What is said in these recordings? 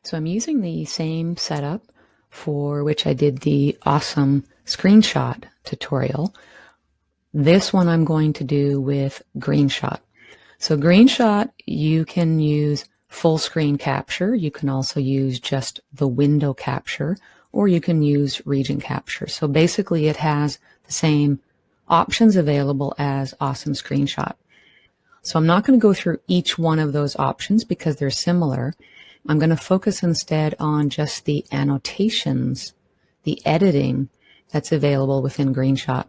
So I'm using the same setup for which I did the awesome screenshot tutorial. This one I'm going to do with Greenshot. So Greenshot, you can use full screen capture. You can also use just the window capture, or you can use region capture. So basically it has the same options available as awesome screenshot. So I'm not going to go through each one of those options because they're similar. I'm going to focus instead on just the annotations, the editing that's available within Greenshot.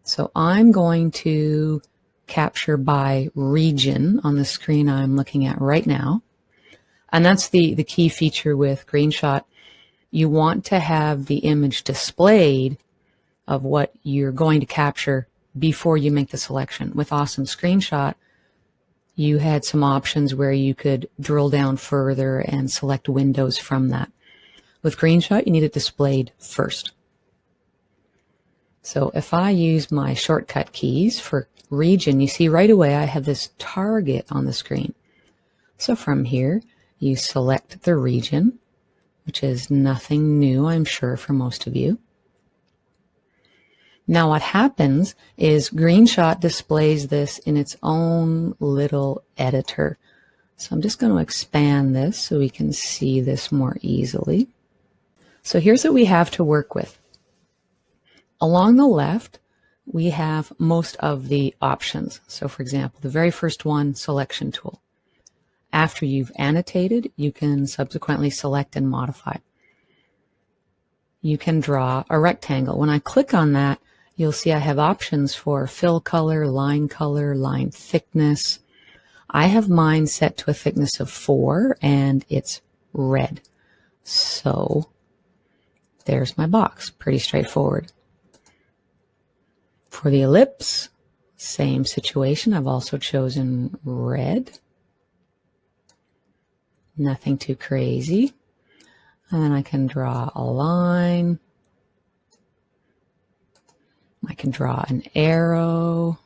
So I'm going to capture by region on the screen I'm looking at right now. And that's the key feature with Greenshot. You want to have the image displayed of what you're going to capture before you make the selection. With Awesome Screenshot, you had some options where you could drill down further and select windows from that. With Greenshot, you need it displayed first. So if I use my shortcut keys for region, you see right away I have this target on the screen. So from here, you select the region, which is nothing new, I'm sure, for most of you. Now what happens is Greenshot displays this in its own little editor. So I'm just going to expand this so we can see this more easily. So here's what we have to work with. Along the left, we have most of the options. So for example, the very first one, selection tool. After you've annotated, you can subsequently select and modify. You can draw a rectangle. When I click on that, you'll see I have options for fill color, line thickness. I have mine set to a thickness of 4 and it's red. So there's my box, pretty straightforward. For the ellipse, same situation. I've also chosen red. Nothing too crazy. And then I can draw a line. I can draw an arrow.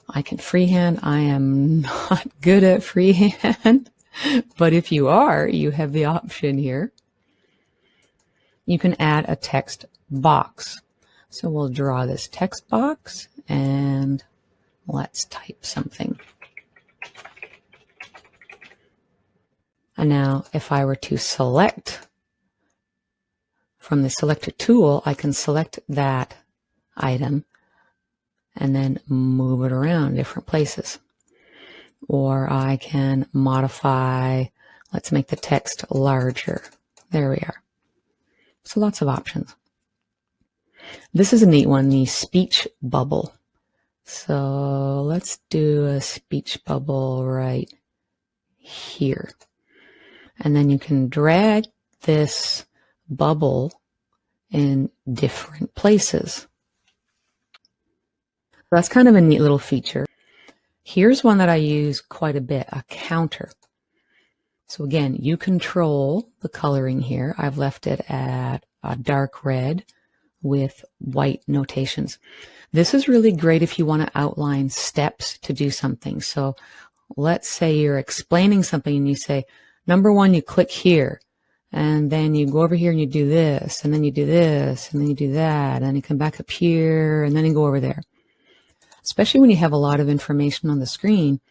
I can freehand. I am not good at freehand, but if you are, you have the option here. You can add a text box. So we'll draw this text box and let's type something. And now if I were to select from the selector tool, I can select that item and then move it around different places. Or I can modify, let's make the text larger. There we are. So lots of options. This is a neat one, the speech bubble. So let's do a speech bubble right here. And then you can drag this bubble in different places. That's kind of a neat little feature. Here's one that I use quite a bit, a counter. So again, you control the coloring here. I've left it at a dark red with white notations. This is really great if you want to outline steps to do something. So let's say you're explaining something and you say, number 1, you click here, and then you go over here and you do this, and then you do this, and then you do that, and then you come back up here, and then you go over there. Especially when you have a lot of information on the screen,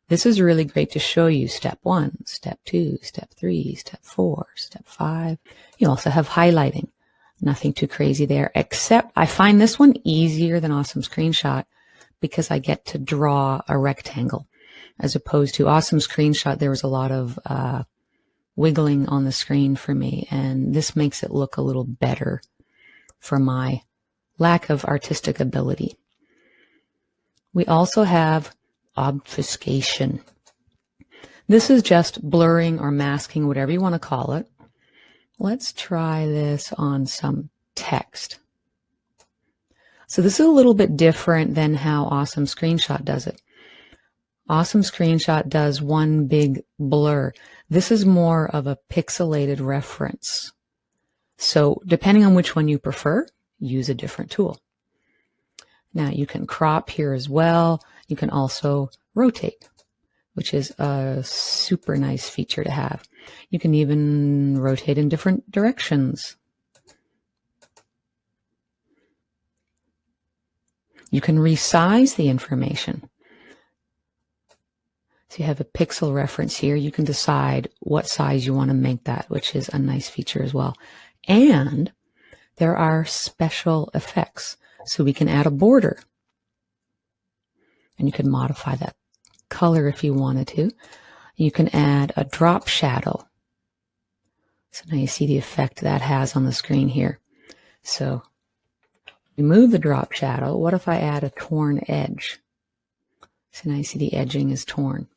this is really great to show you step 1, step 2, step 3, step 4, step 5. You also have highlighting. Nothing too crazy there, except I find this one easier than Awesome Screenshot because I get to draw a rectangle. As opposed to Awesome Screenshot, there was a lot of wiggling on the screen for me, and this makes it look a little better for my lack of artistic ability. We also have obfuscation. This is just blurring or masking, whatever you want to call it. Let's try this on some text. So this is a little bit different than how Awesome Screenshot does it. Awesome Screenshot does one big blur. This is more of a pixelated reference. So depending on which one you prefer, use a different tool. Now you can crop here as well. You can also rotate. which is a super nice feature to have. You can even rotate in different directions. You can resize the information. So you have a pixel reference here. You can decide what size you want to make that, which is a nice feature as well. And there are special effects. So we can add a border. And you can modify that color if you wanted to. You can add a drop shadow. So now you see the effect that has on the screen here. So remove the drop shadow. What if I add a torn edge? So now you see the edging is torn.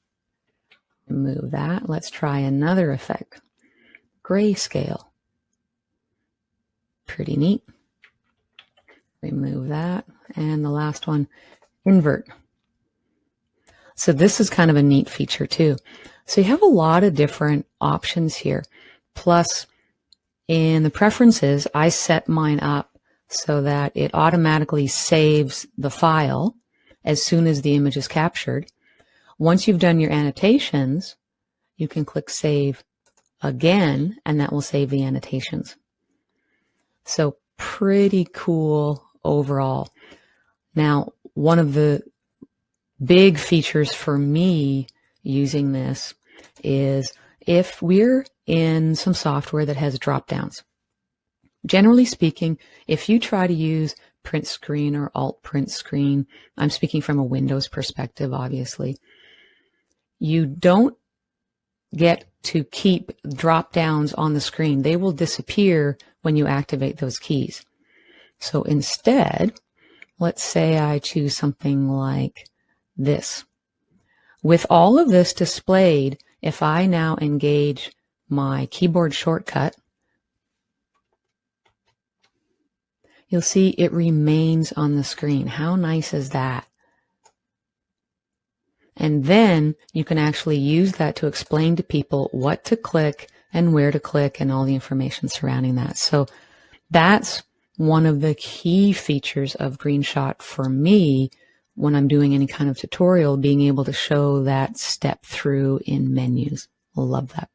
Remove that. Let's try another effect. Grayscale. Pretty neat. Remove that. And the last one, invert. So this is kind of a neat feature too. So you have a lot of different options here. Plus, in the preferences, I set mine up so that it automatically saves the file as soon as the image is captured. Once you've done your annotations, you can click Save again, and that will save the annotations. So pretty cool overall. Now, one of the big features for me using this is if we're in some software that has drop downs. Generally speaking, if you try to use print screen or alt print screen, I'm speaking from a Windows perspective, obviously, you don't get to keep drop downs on the screen. They will disappear when you activate those keys. So instead, let's say I choose something like this. With all of this displayed, if I now engage my keyboard shortcut, you'll see it remains on the screen. How nice is that? And then you can actually use that to explain to people what to click and where to click and all the information surrounding that. So that's one of the key features of Greenshot for me when I'm doing any kind of tutorial, being able to show that step through in menus. Love that.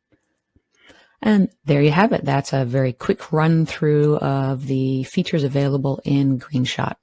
And there you have it. That's a very quick run through of the features available in Greenshot.